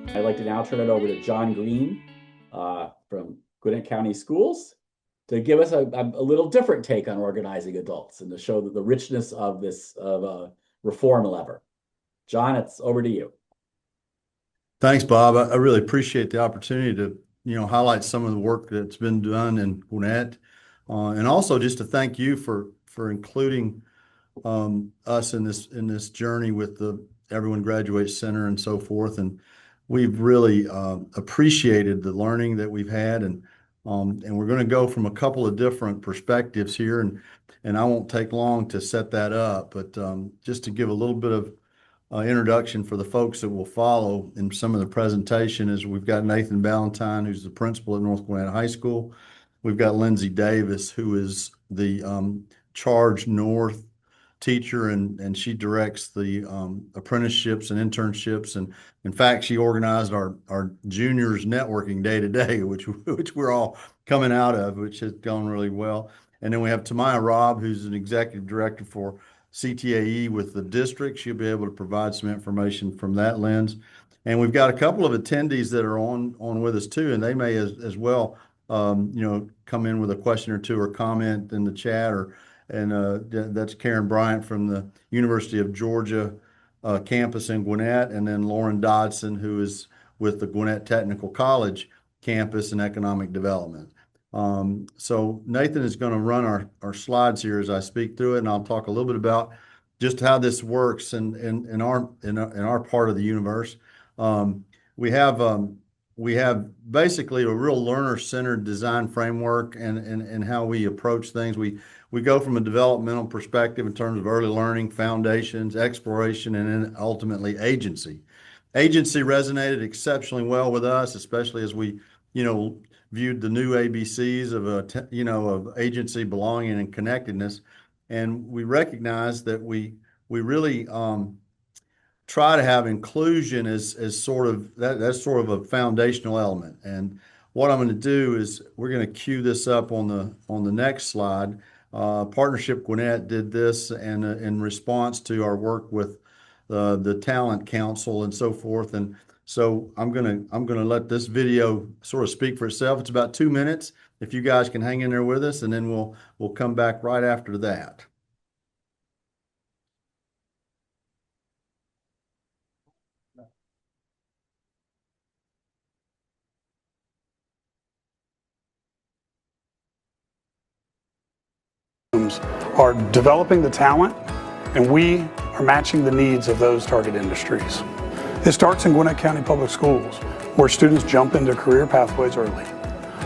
I'd like to now turn it over to John Green from Gwinnett County Schools to give us a little different take on organizing adults and to show the richness of this reform lever. John, it's over to you. Thanks, Bob. I really appreciate the opportunity to, highlight some of the work that's been done in Gwinnett, and also just to thank you for including us in this journey with the Everyone Graduates Center and so forth. And we've really appreciated the learning that we've had, and we're going to go from a couple of different perspectives here, and I won't take long to set that up, but just to give a little bit of introduction for the folks that will follow in some of the presentation is we've got Nathan Ballantyne, who's the principal at North Gwinnett High School. We've got Lindsay Davis, who is the Charge North teacher, and she directs the apprenticeships and internships. And in fact, she organized our juniors networking day to day, which we're all coming out of, which has gone really well. And then we have Tamaya Robb, who's an executive director for CTAE with the district. She'll be able to provide some information from that lens. And we've got a couple of attendees that are on with us too, and they may as well, come in with a question or two or comment in the chat. That's Karen Bryant from the University of Georgia campus in Gwinnett, and then Lauren Dodson, who is with the Gwinnett Technical College campus in economic development. So Nathan is going to run our slides here as I speak through it, and I'll talk a little bit about just how this works in our part of the universe. We have basically a real learner-centered design framework and how we approach things. We go from a developmental perspective in terms of early learning, foundations, exploration, and then ultimately agency. Agency resonated exceptionally well with us, especially as we, viewed the new ABCs of agency, belonging, and connectedness, and we recognize that we really try to have inclusion as sort of that's sort of a foundational element. And what I'm going to do is we're going to cue this up on the next slide. Partnership Gwinnett did this, and in response to our work with the Talent Council and so forth. And so I'm gonna let this video sort of speak for itself. It's about 2 minutes. If you guys can hang in there with us, and then we'll come back right after that. Are developing the talent, and we are matching the needs of those target industries. It starts in Gwinnett County Public Schools, where students jump into career pathways early.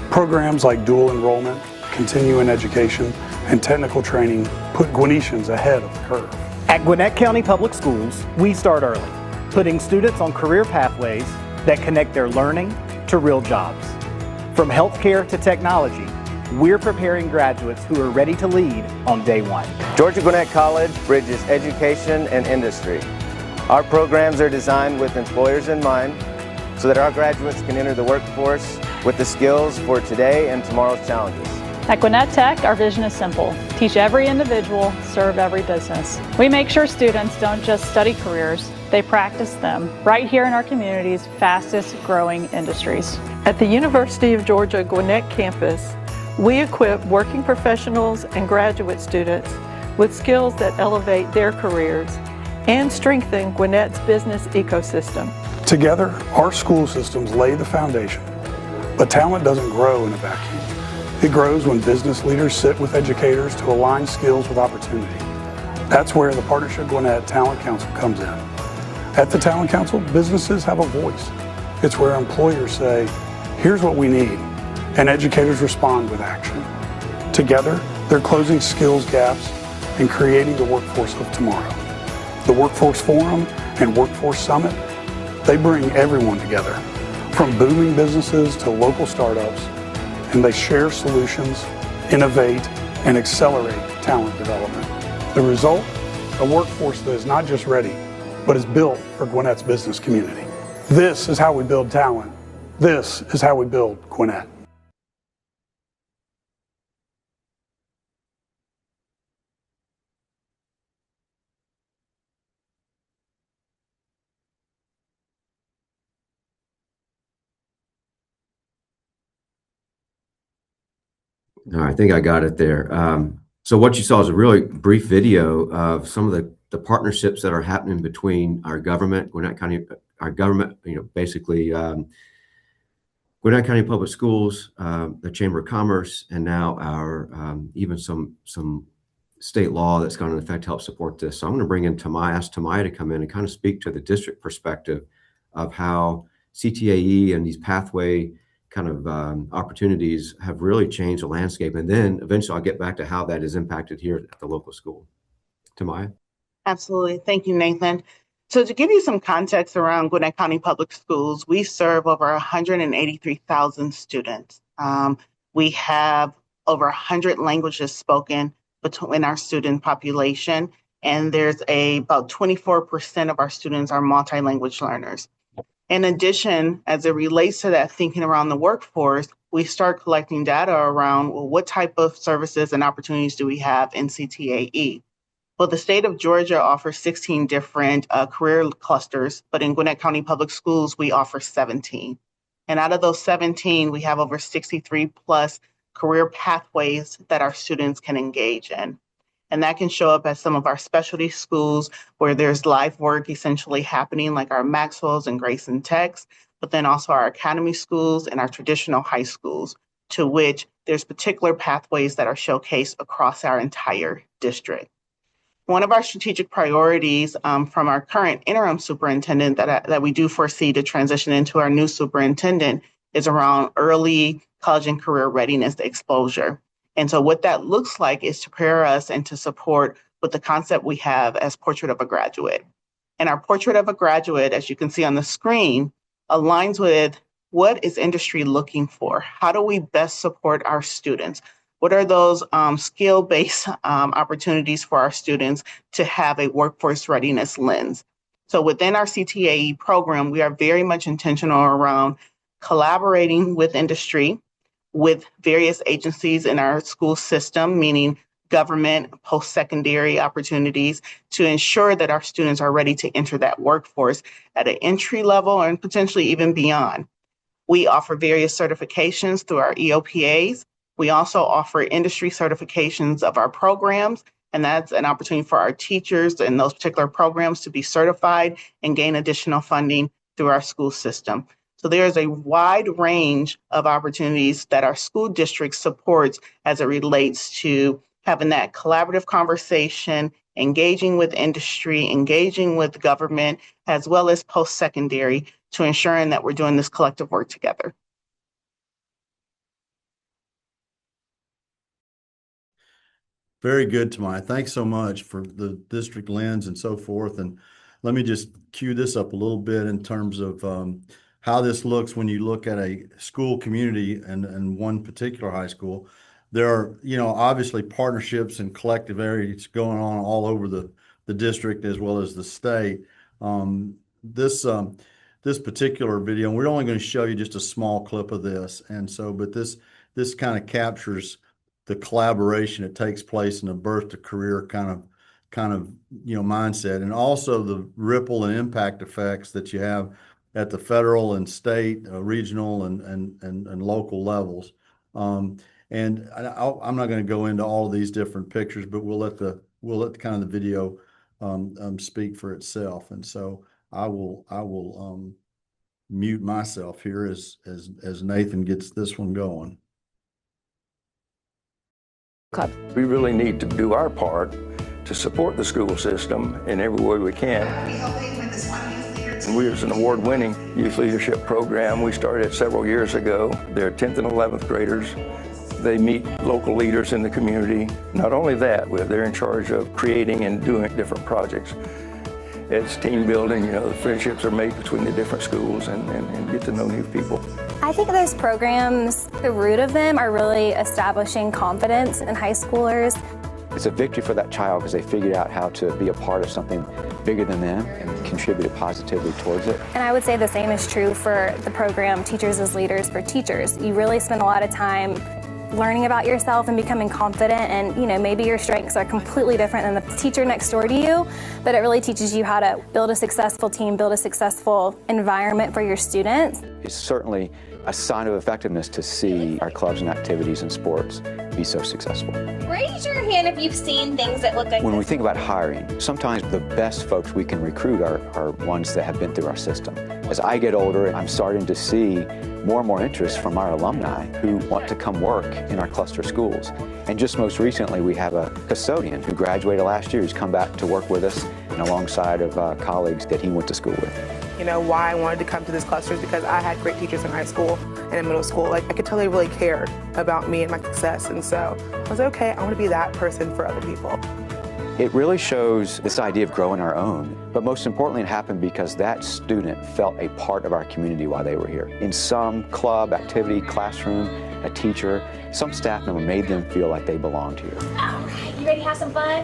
Programs like dual enrollment, continuing education, and technical training put Gwinnetians ahead of the curve. At Gwinnett County Public Schools, we start early, putting students on career pathways that connect their learning to real jobs. From healthcare to technology, we're preparing graduates who are ready to lead on day one. Georgia Gwinnett College bridges education and industry. Our programs are designed with employers in mind so that our graduates can enter the workforce with the skills for today and tomorrow's challenges. At Gwinnett Tech, our vision is simple: teach every individual, serve every business. We make sure students don't just study careers, they practice them right here in our community's fastest growing industries. At the University of Georgia Gwinnett campus, we equip working professionals and graduate students with skills that elevate their careers and strengthen Gwinnett's business ecosystem. Together, our school systems lay the foundation, but talent doesn't grow in a vacuum. It grows when business leaders sit with educators to align skills with opportunity. That's where the Partnership Gwinnett Talent Council comes in. At the Talent Council, businesses have a voice. It's where employers say, here's what we need, and educators respond with action. Together, they're closing skills gaps and creating the workforce of tomorrow. The Workforce Forum and Workforce Summit, they bring everyone together, from booming businesses to local startups, and they share solutions, innovate, and accelerate talent development. The result? A workforce that is not just ready, but is built for Gwinnett's business community. This is how we build talent. This is how we build Gwinnett. I think I got it there. So what you saw is a really brief video of some of the partnerships that are happening between our government, Gwinnett County, basically Gwinnett County Public Schools, the Chamber of Commerce, and now our even some state law that's going to affect help support this. So I'm going to bring in ask Tamaya to come in and kind of speak to the district perspective of how CTAE and these pathway kind of opportunities have really changed the landscape. And then eventually I'll get back to how that is impacted here at the local school. Tamaya? Absolutely. Thank you, Nathan. So to give you some context around Gwinnett County Public Schools, we serve over 183,000 students. We have over 100 languages spoken between our student population, and there's about 24% of our students are multi-language learners. In addition, as it relates to that thinking around the workforce, we start collecting data around, well, what type of services and opportunities do we have in CTAE? Well, the state of Georgia offers 16 different career clusters, but in Gwinnett County Public Schools, we offer 17. And out of those 17, we have over 63 plus career pathways that our students can engage in. And that can show up as some of our specialty schools where there's live work essentially happening, like our Maxwell's and Grayson Techs, but then also our academy schools and our traditional high schools, to which there's particular pathways that are showcased across our entire district. One of our strategic priorities from our current interim superintendent that we do foresee to transition into our new superintendent is around early college and career readiness exposure. And so what that looks like is to prepare us and to support with the concept we have as Portrait of a Graduate. And our Portrait of a Graduate, as you can see on the screen, aligns with what is industry looking for? How do we best support our students? What are those skill-based opportunities for our students to have a workforce readiness lens? So within our CTAE program, we are very much intentional around collaborating with industry, with various agencies in our school system, meaning government, post-secondary opportunities, to ensure that our students are ready to enter that workforce at an entry level and potentially even beyond. We offer various certifications through our EOPAs. We also offer industry certifications of our programs, and that's an opportunity for our teachers in those particular programs to be certified and gain additional funding through our school system. So there's a wide range of opportunities that our school district supports as it relates to having that collaborative conversation, engaging with industry, engaging with government, as well as post-secondary, to ensuring that we're doing this collective work together. Very good, Tamaya. Thanks so much for the district lens and so forth. And let me just cue this up a little bit in terms of how this looks when you look at a school community and one particular high school. There are, obviously partnerships and collective areas going on all over the district as well as the state. This particular video, and we're only going to show you just a small clip of this. And so, but this kind of captures the collaboration that takes in a birth to career kind of mindset, and also the ripple and impact effects that you have at the federal and state, regional and local levels. And I'm not going to go into all of these different pictures, but we'll let the kind of the video speak for itself. And so I will mute myself here as Nathan gets this one going. We really need to do our part to support the school system in every way we can. And we as an award-winning youth leadership program, we started several years ago. They're 10th and 11th graders. They meet local leaders in the community. Not only that, they're in charge of creating and doing different projects. It's team building, the friendships are made between the different schools and get to know new people. I think those programs, the root of them are really establishing confidence in high schoolers. It's a victory for that child because they figured out how to be a part of something bigger than them and contributed positively towards it. And I would say the same is true for the program Teachers as Leaders for Teachers. You really spend a lot of time learning about yourself and becoming confident, and maybe your strengths are completely different than the teacher next door to you, but it really teaches you how to build a successful team, build a successful environment for your students. It's certainly a sign of effectiveness to see our clubs and activities and sports be so successful. Raise your hand if you've seen things that look like When this. we think about hiring, sometimes the best folks we can recruit are ones that have been through our system. As I get older, I'm starting to see more and more interest from our alumni who want to come work in our cluster schools. And just most recently, we have a custodian who graduated last year who's come back to work with us and alongside of colleagues that he went to school with. You know, why I wanted to come to this cluster is because I had great teachers in high school and in middle school. Like, I could tell they really cared about me and my success. And so I was like, okay, I want to be that person for other people. It really shows this idea of growing our own. But most importantly, it happened because that student felt a part of our community while they were here. In some club, activity, classroom, a teacher, some staff member made them feel like they belonged here. All right, you ready to have some fun?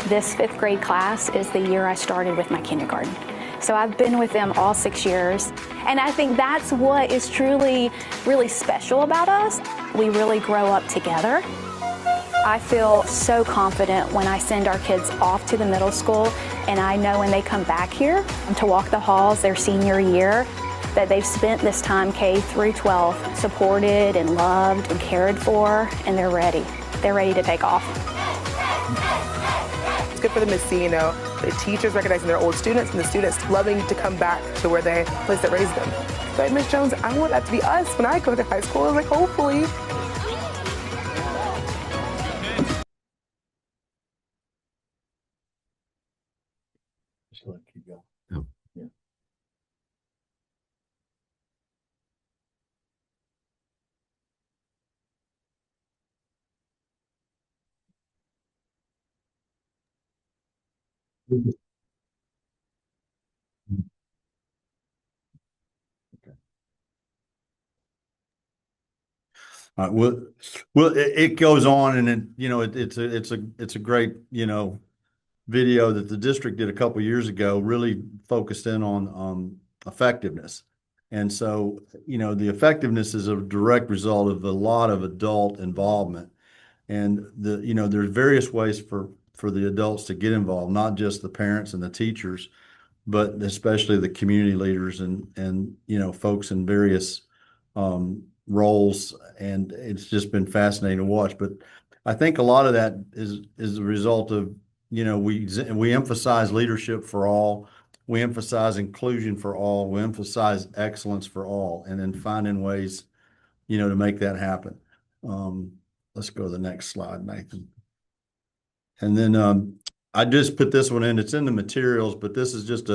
This 5th grade class is the year I started with my kindergarten. So I've been with them all 6 years. And I think that's what is truly, really special about us. We really grow up together. I feel so confident when I send our kids off to the middle school, and I know when they come back here to walk the halls their senior year, that they've spent this time K through 12 supported and loved and cared for, and they're ready. They're ready to take off. It's good for them to see, you know, the teachers recognizing their old students and the students loving to come back to where they place that raised them. But Ms. Jones, I want that to be us when I go to high school. Like, hopefully. Just let it keep going. Oh. Yeah. Well, it goes on, and it's a great video that the district did a couple of years ago, really focused in on effectiveness, and so the effectiveness is a direct result of a lot of adult involvement, and there's various ways for the adults to get involved, not just the parents and the teachers, but especially the community leaders and folks in various roles, and it's just been fascinating to watch. But I think a lot of that is a result of we emphasize leadership for all, we emphasize inclusion for all, we emphasize excellence for all, and then finding ways to make that happen. Let's go to the next slide, Nathan. And then I just put this one in. It's in the materials, but this is just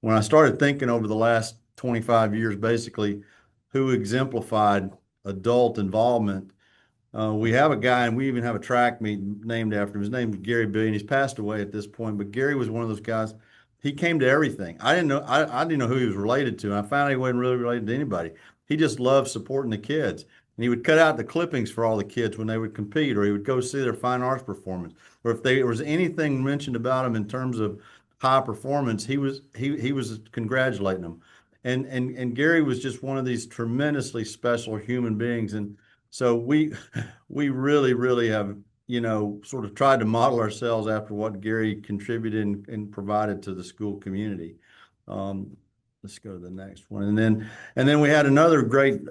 when I started thinking over the last 25 years, basically, who exemplified adult involvement. We have a guy, and we even have a track meet named after him. His name is Gary Billion. He's passed away at this point, but Gary was one of those guys. He came to everything. I didn't know who he was related to. And I found out he wasn't really related to anybody. He just loved supporting the kids. And he would cut out the clippings for all the kids when they would compete, or he would go see their fine arts performance. Or if there was anything mentioned about him in terms of high performance, he was congratulating them. And Gary was just one of these tremendously special human beings. And so we really, really have, sort of tried to model ourselves after what Gary contributed and provided to the school community. Let's go to the next one. And then we had another great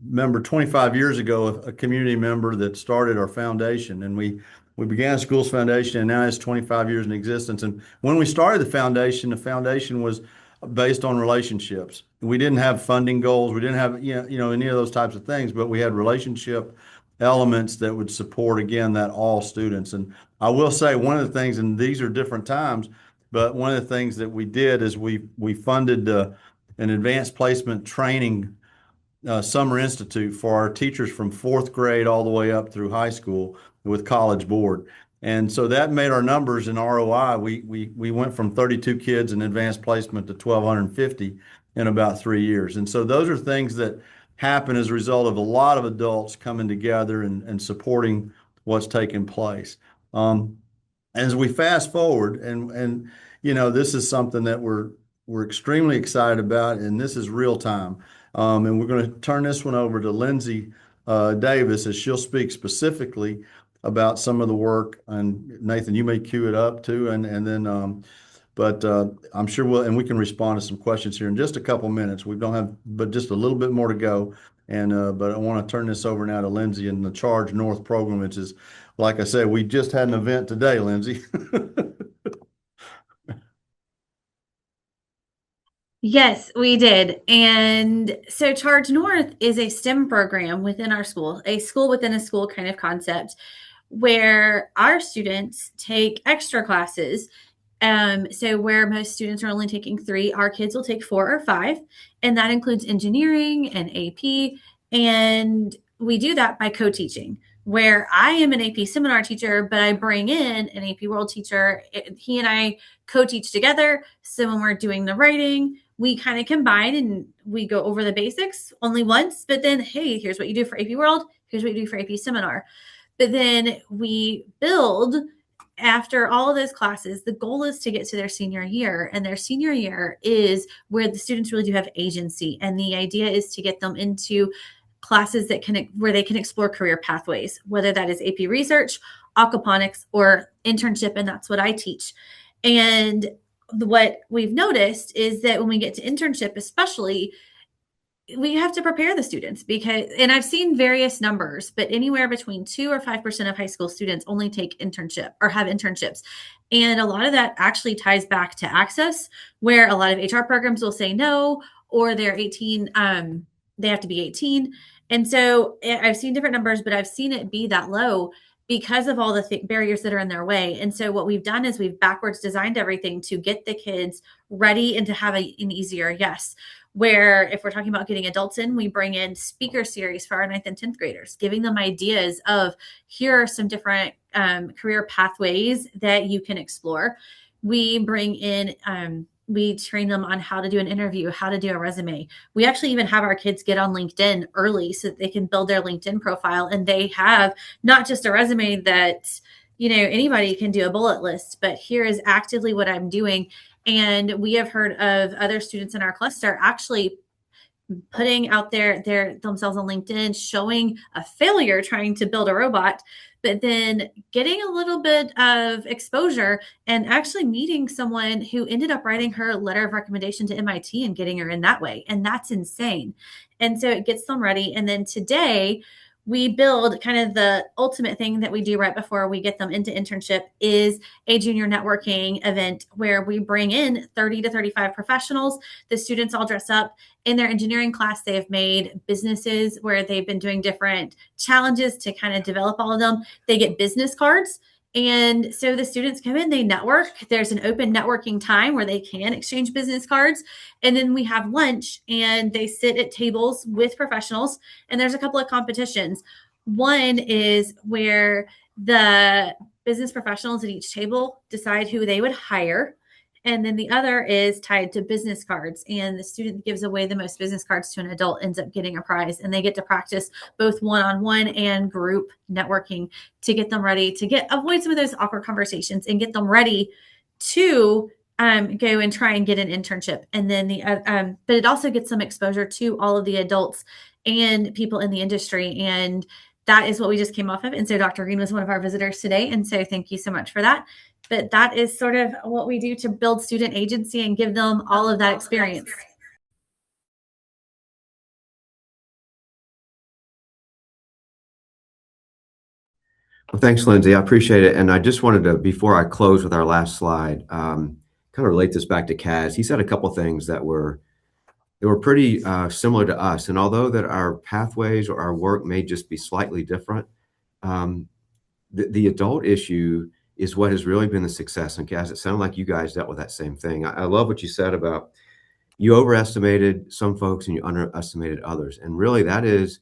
member 25 years ago, a community member that started our foundation. And we began Schools Foundation, and now it's 25 years in existence. And when we started the foundation was based on relationships. We didn't have funding goals. We didn't have, any of those types of things, but we had relationship elements that would support, again, that all students. And I will say one of the things, and these are different times, but one of the things that we did is we funded an advanced placement training summer institute for our teachers from 4th grade all the way up through high school with College Board. And so that made our numbers in ROI. We went from 32 kids in advanced placement to 1,250 in about 3 years. And so those are things that happen as a result of a lot of adults coming together and supporting what's taking place. As we fast forward, and this is something that we're extremely excited about, and this is real time. And we're going to turn this one over to Lindsay Davis, as she'll speak specifically about some of the work. And Nathan, you may cue it up too, and then but I'm sure we can respond to some questions here in just a couple minutes. We don't have but just a little bit more to go. And but I want to turn this over now to Lindsay and the Charge North program, which is, like I said, we just had an event today, Lindsay. Yes, we did. And so Charge North is a STEM program within our school, a school within a school kind of concept where our students take extra classes. So where most students are only taking 3, our kids will take 4 or 5, and that includes engineering and AP. And we do that by co-teaching, where I am an AP seminar teacher, but I bring in an AP World teacher. He and I co-teach together. So when we're doing the writing, we kind of combine and we go over the basics only once, but then, hey, here's what you do for AP World. Here's what you do for AP Seminar. But then we build after all of those classes. The goal is to get to their senior year, and their senior year is where the students really do have agency. And the idea is to get them into classes where they can explore career pathways, whether that is AP Research, aquaponics, or internship. And that's what I teach. And what we've noticed is that when we get to internship, especially, we have to prepare the students and I've seen various numbers, but anywhere between 2 or 5% of high school students only take internship or have internships. And a lot of that actually ties back to access, where a lot of HR programs will say no, or they're 18. They have to be 18. And so I've seen different numbers, but I've seen it be that low because of all the barriers that are in their way. And so what we've done is we've backwards designed everything to get the kids ready and to have an easier yes. Where if we're talking about getting adults in, we bring in speaker series for our 9th and 10th graders, giving them ideas of here are some different career pathways that you can explore. We bring in, we train them on how to do an interview, how to do a resume. We actually even have our kids get on LinkedIn early so that they can build their LinkedIn profile, and they have not just a resume that, anybody can do a bullet list, but here is actively what I'm doing. And we have heard of other students in our cluster actually putting out themselves on LinkedIn, showing a failure trying to build a robot, but then getting a little bit of exposure and actually meeting someone who ended up writing her letter of recommendation to MIT and getting her in that way. And that's insane. And so it gets them ready. And then today, we build kind of the ultimate thing that we do right before we get them into internship is a junior networking event where we bring in 30 to 35 professionals. The students all dress up in their engineering class. They have made businesses where they've been doing different challenges to kind of develop all of them. They get business cards. And so the students come in, they network. There's an open networking time where they can exchange business cards. And then we have lunch and they sit at tables with professionals. And there's a couple of competitions. One is where the business professionals at each table decide who they would hire. And then the other is tied to business cards. And the student gives away the most business cards to an adult ends up getting a prize. And they get to practice both one-on-one and group networking to get them ready to avoid some of those awkward conversations and get them ready to go and try and get an internship. And then but it also gets some exposure to all of the adults and people in the industry. And that is what we just came off of. And so Dr. Green was one of our visitors today. And so thank you so much for that. But that is sort of what we do to build student agency and give them all of that experience. Well, thanks, Lindsay. I appreciate it. And I just wanted to, before I close with our last slide, kind of relate this back to Kaz. He said a couple things that were pretty similar to us. And although that our pathways or our work may just be slightly different, the adult issue is what has really been the success. And Kaz, it sounded like you guys dealt with that same thing. I love what you said about you overestimated some folks and you underestimated others. And really that is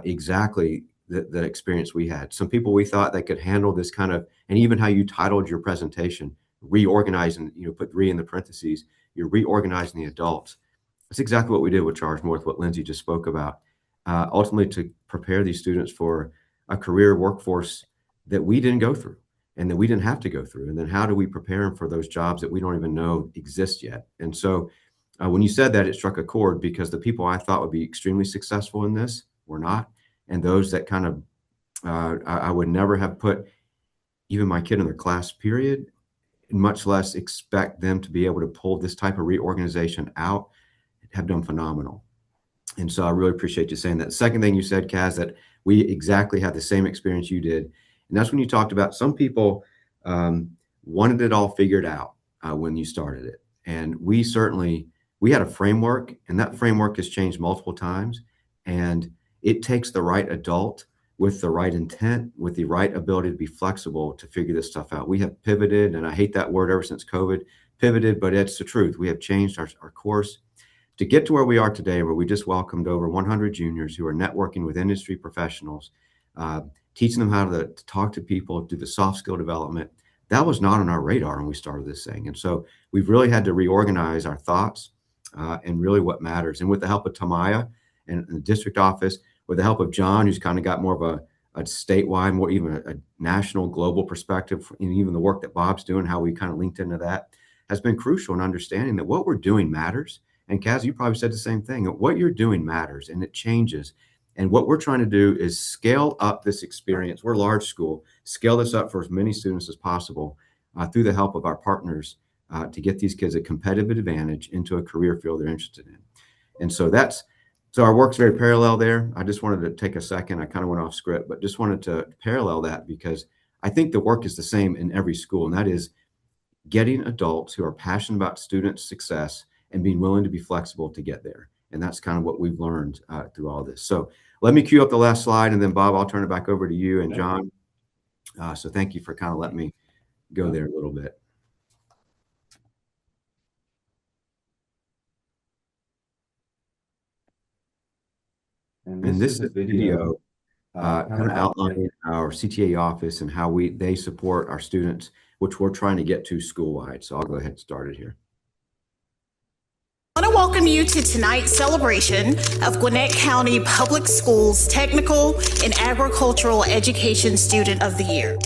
exactly the experience we had. Some people we thought that could handle this kind of, and even how you titled your presentation, reorganizing, put re in the parentheses, you're reorganizing the adults. That's exactly what we did with Charge North, what Lindsay just spoke about. Ultimately to prepare these students for a career workforce that we didn't go through and that we didn't have to go through. And then how do we prepare them for those jobs that we don't even know exist yet? And so when you said that, it struck a chord because the people I thought would be extremely successful in this were not. And those that kind of, I would never have put even my kid in their class period much less expect them to be able to pull this type of reorganization out, have done phenomenal. And so I really appreciate you saying that. Second thing you said, Kaz, that we exactly had the same experience you did. And that's when you talked about some people wanted it all figured out when you started it. And we had a framework, and that framework has changed multiple times. And it takes the right adult with the right intent, with the right ability to be flexible to figure this stuff out. We have pivoted, and I hate that word ever since COVID, pivoted, but it's the truth. We have changed our course to get to where we are today, where we just welcomed over 100 juniors who are networking with industry professionals, teaching them how to talk to people, do the soft skill development. That was not on our radar when we started this thing. And so we've really had to reorganize our thoughts and really what matters. And with the help of Tamaya and the district office, with the help of John, who's kind of got more of a statewide, more even a national, global perspective, and even the work that Bob's doing, how we kind of linked into that, has been crucial in understanding that what we're doing matters. And Kaz, you probably said the same thing. What you're doing matters, and it changes. And what we're trying to do is scale up this experience. We're a large school, scale this up for as many students as possible through the help of our partners to get these kids a competitive advantage into a career field they're interested in. And so so our work's very parallel there. I just wanted to take a second. I kind of went off script, but just wanted to parallel that because I think the work is the same in every school, and that is getting adults who are passionate about students' success and being willing to be flexible to get there. And that's kind of what we've learned through all this. So let me cue up the last slide, and then Bob, I'll turn it back over to you and John. So thank you for kind of letting me go there a little bit. And this is a video kind of outlining our CTA office and how they support our students, which we're trying to get to school-wide. So I'll go ahead and start it here. I want to welcome you to tonight's celebration of Gwinnett County Public Schools Technical and Agricultural Education Student of the Year.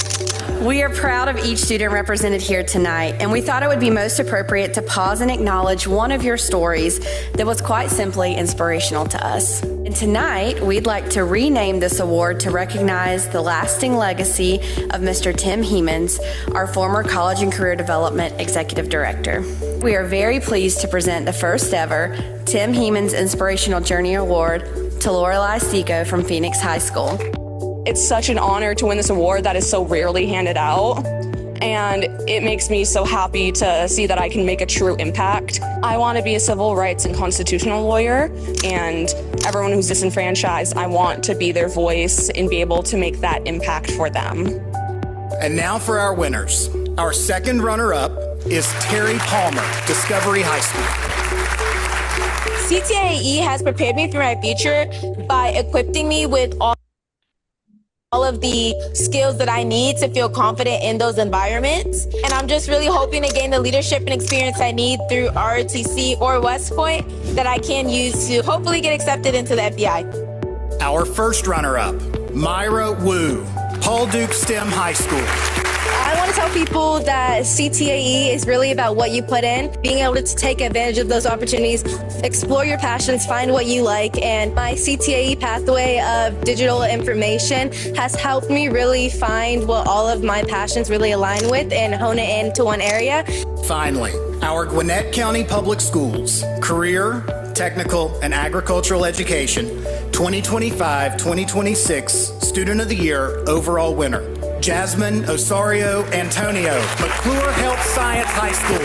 We are proud of each student represented here tonight, and we thought it would be most appropriate to pause and acknowledge one of your stories that was quite simply inspirational to us. And tonight, we'd like to rename this award to recognize the lasting legacy of Mr. Tim Hemans, our former College and Career Development Executive Director. We are very pleased to present the first ever Tim Hemans Inspirational Journey Award to Lorelei Seco from Phoenix High School. It's such an honor to win this award that is so rarely handed out, and it makes me so happy to see that I can make a true impact. I want to be a civil rights and constitutional lawyer, and everyone who's disenfranchised, I want to be their voice and be able to make that impact for them. And now for our winners. Our second runner-up is Terry Palmer, Discovery High School. CTAE has prepared me for my future by equipping me with all of the skills that I need to feel confident in those environments. And I'm just really hoping to gain the leadership and experience I need through ROTC or West Point that I can use to hopefully get accepted into the FBI. Our first runner-up, Myra Wu, Paul Duke STEM High School. I want to tell people that CTAE is really about what you put in, being able to take advantage of those opportunities, explore your passions, find what you like. And my CTAE pathway of digital information has helped me really find what all of my passions really align with and hone it into one area. Finally, our Gwinnett County Public Schools Career, Technical, and Agricultural Education 2025-2026 Student of the Year overall winner, Jasmine Osorio Antonio, McClure Health Science High School.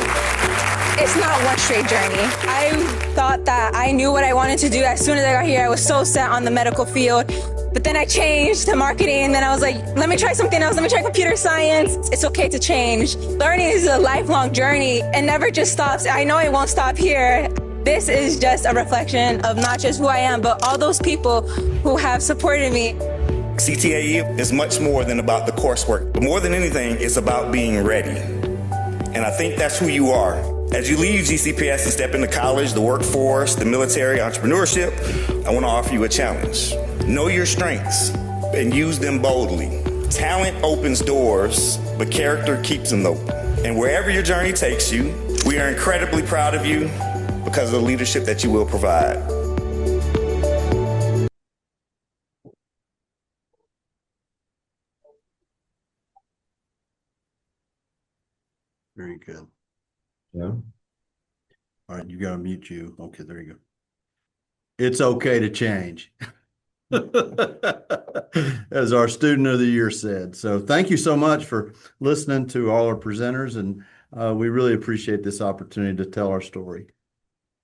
It's not one straight journey. I thought that I knew what I wanted to do as soon as I got here. I was so set on the medical field, but then I changed to marketing, and then I was like, let me try something else. Let me try computer science. It's okay to change. Learning is a lifelong journey and never just stops. I know it won't stop here. This is just a reflection of not just who I am, but all those people who have supported me. CTAE is much more than about the coursework, but more than anything, it's about being ready. And I think that's who you are. As you leave GCPS and step into college, the workforce, the military, entrepreneurship, I want to offer you a challenge. Know your strengths and use them boldly. Talent opens doors, but character keeps them open. And wherever your journey takes you, we are incredibly proud of you because of the leadership that you will provide. Very good. Yeah. All right, you got to mute you. Okay, there you go. It's okay to change, as our student of the year said. So thank you so much for listening to all our presenters, and we really appreciate this opportunity to tell our story.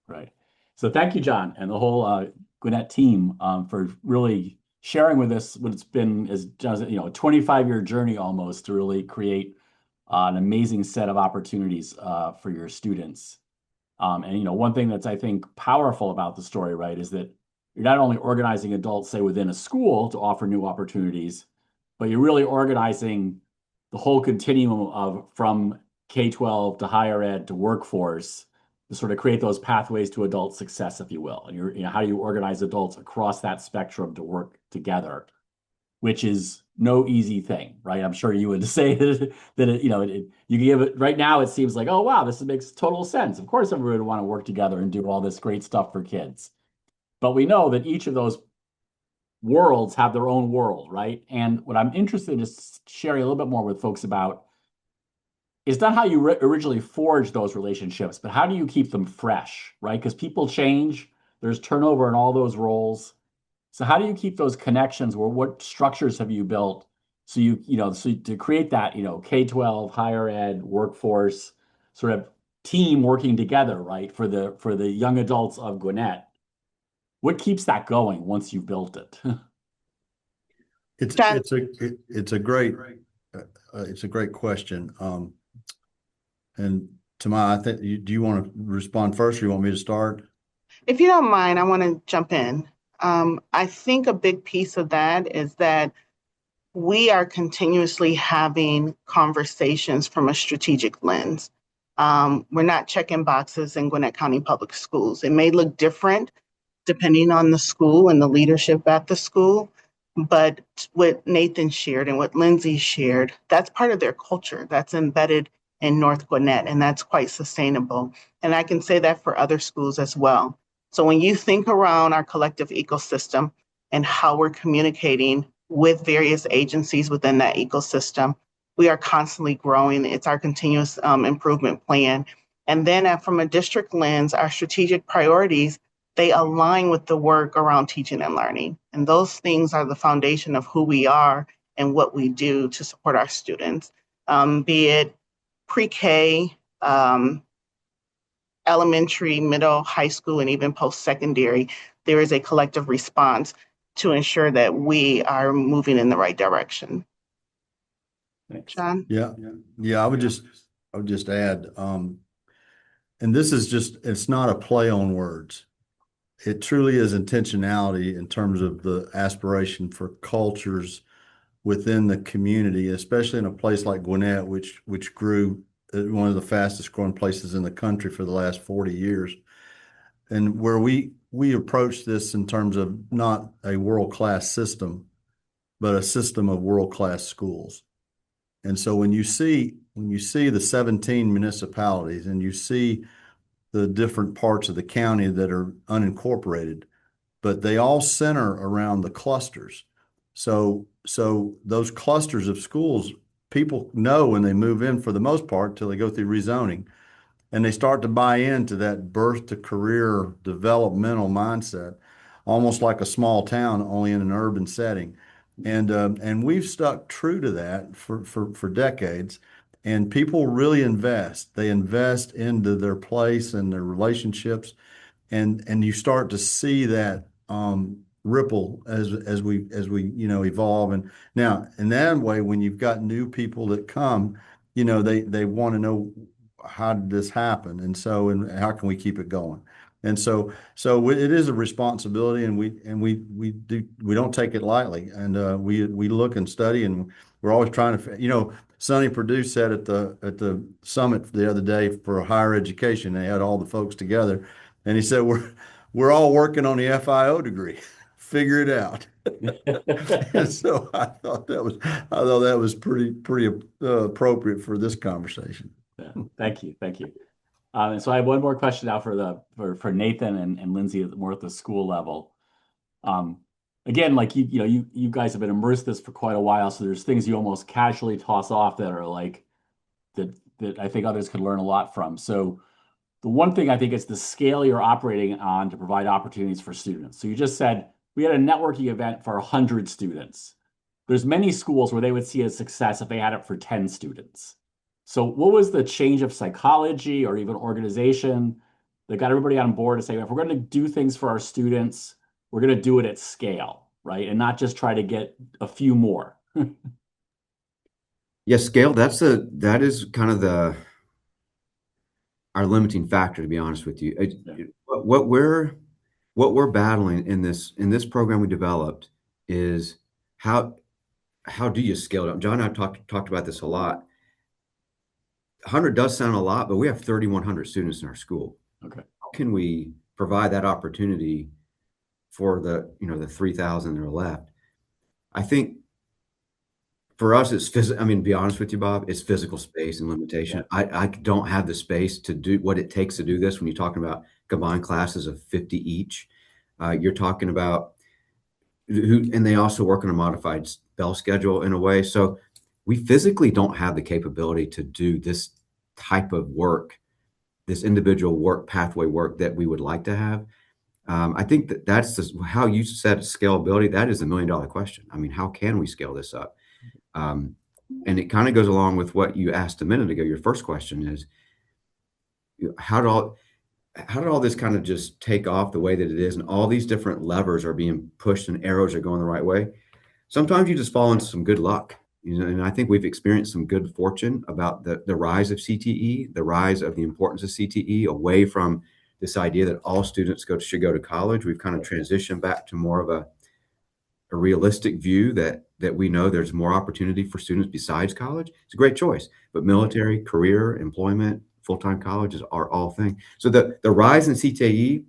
Right. So thank you, John, and the whole Gwinnett team for really sharing with us what it's been as a 25-year journey almost to really create an amazing set of opportunities for your students. And one thing that's I think powerful about the story, right, is that you're not only organizing adults, say, within a school to offer new opportunities, but you're really organizing the whole continuum of from K-12 to higher ed to workforce to sort of create those pathways to adult success, if you will. And how do you organize adults across that spectrum to work together, which is no easy thing, right? I'm sure you would say that you give it right now. It seems like, oh wow, this makes total sense. Of course, everybody would want to work together and do all this great stuff for kids. But we know that each of those worlds have their own world, right? And what I'm interested in is sharing a little bit more with folks about is not how you originally forge those relationships, but how do you keep them fresh, right? Because people change, there's turnover in all those roles. So how do you keep those connections, or what structures have you built so to create that, K-12, higher ed, workforce sort of team working together, right? For the young adults of Gwinnett. What keeps that going once you've built it? It's a great question. And Tamai, I think do you want to respond first, or you want me to start? If you don't mind, I want to jump in. I think a big piece of that is that we are continuously having conversations from a strategic lens. We're not checking boxes in Gwinnett County Public Schools. It may look different depending on the school and the leadership at the school, but what Nathan shared and what Lindsay shared, that's part of their culture. That's embedded in North Gwinnett, and that's quite sustainable. And I can say that for other schools as well. So when you think around our collective ecosystem and how we're communicating with various agencies within that ecosystem, we are constantly growing. It's our continuous improvement plan. And then from a district lens, our strategic priorities, they align with the work around teaching and learning. And those things are the foundation of who we are and what we do to support our students, be it pre-K, elementary, middle, high school, and even post-secondary. There is a collective response to ensure that we are moving in the right direction. Thanks. John? Yeah. I would just add, and this is it's not a play on words. It truly is intentionality in terms of the aspiration for cultures within the community, especially in a place like Gwinnett, which grew one of the fastest growing places in the country for the last 40 years. And where we approach this in terms of not a world-class system, but a system of world-class schools. And so when you see the 17 municipalities and you see the different parts of the county that are unincorporated, but they all center around the clusters. So those clusters of schools, people know when they move in for the most part till they go through rezoning, and they start to buy into that birth to career developmental mindset, almost like a small town, only in an urban setting. And we've stuck true to that for decades. And people really invest. They invest into their place and their relationships, and you start to see that ripple as we evolve. And now in that way, when you've got new people that come, they want to know, how did this happen, and how can we keep it going? And so it is a responsibility, and we don't take it lightly, and we look and study, and we're always trying to, Sonny Perdue said at the summit the other day for higher education, they had all the folks together, and he said, we're all working on the FIO degree. Figure it out. And so I thought that was pretty appropriate for this conversation. Yeah, thank you. And so I have one more question now for Nathan and Lindsay, more at the school level. Again, like you guys have been immersed in this for quite a while, so there's things you almost casually toss off that are like that that I think others could learn a lot from. So the one thing I think is the scale you're operating on to provide opportunities for students. So you just said we had a networking event for 100 students. There's many schools where they would see a success if they had it for 10 students. So what was the change of psychology or even organization that got everybody on board to say, if we're going to do things for our students, we're going to do it at scale, right? And not just try to get a few more. Yeah, scale, that is kind of our limiting factor, to be honest with you. What we're battling in this program we developed is how do you scale it up? John and I talked about this a lot. 100 does sound a lot, but we have 3,100 students in our school. Okay. How can we provide that opportunity for the 3,000 that are left? I think for us, it's physical. I mean, to be honest with you, Bob, it's physical space and limitation. I don't have the space to do what it takes to do this. When you're talking about combined classes of 50 each, you're talking about and they also work on a modified bell schedule in a way. So we physically don't have the capability to do this type of work, this individual work pathway work that we would like to have. I think that's how you said scalability. That is $1 million question. I mean, how can we scale this up? And it kind of goes along with what you asked a minute ago. Your first question is, how did all this kind of just take off the way that it is, and all these different levers are being pushed and arrows are going the right way? Sometimes you just fall into some good luck, and I think we've experienced some good fortune about the rise of CTE, the rise of the importance of CTE away from this idea that all students should go to college. We've kind of transitioned back to more of a realistic view that we know there's more opportunity for students besides college. It's a great choice, but military, career, employment, full-time colleges are all things. So the rise in CTE,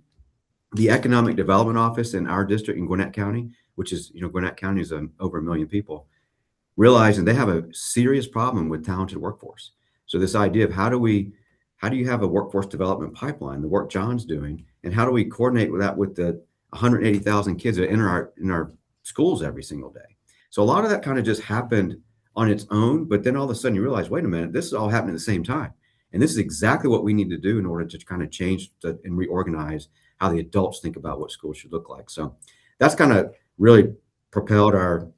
the Economic Development Office in our district in Gwinnett County, which is, Gwinnett County is over 1 million people, realizing they have a serious problem with talented workforce. So this idea of how do you have a workforce development pipeline, the work John's doing, and how do we coordinate with that with the 180,000 kids that enter in our schools every single day? So a lot of that kind of just happened on its own, but then all of a sudden you realize, wait a minute, this is all happening at the same time. And this is exactly what we need to do in order to kind of change and reorganize how the adults think about what school should look like. So that's kind of really propelled that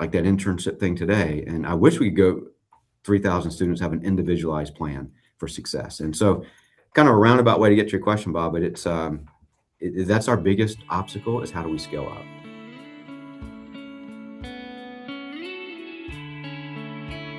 internship thing today. And I wish we could go 3,000 students have an individualized plan for success. And so kind of a roundabout way to get to your question, Bob, but that's our biggest obstacle is how do we scale up?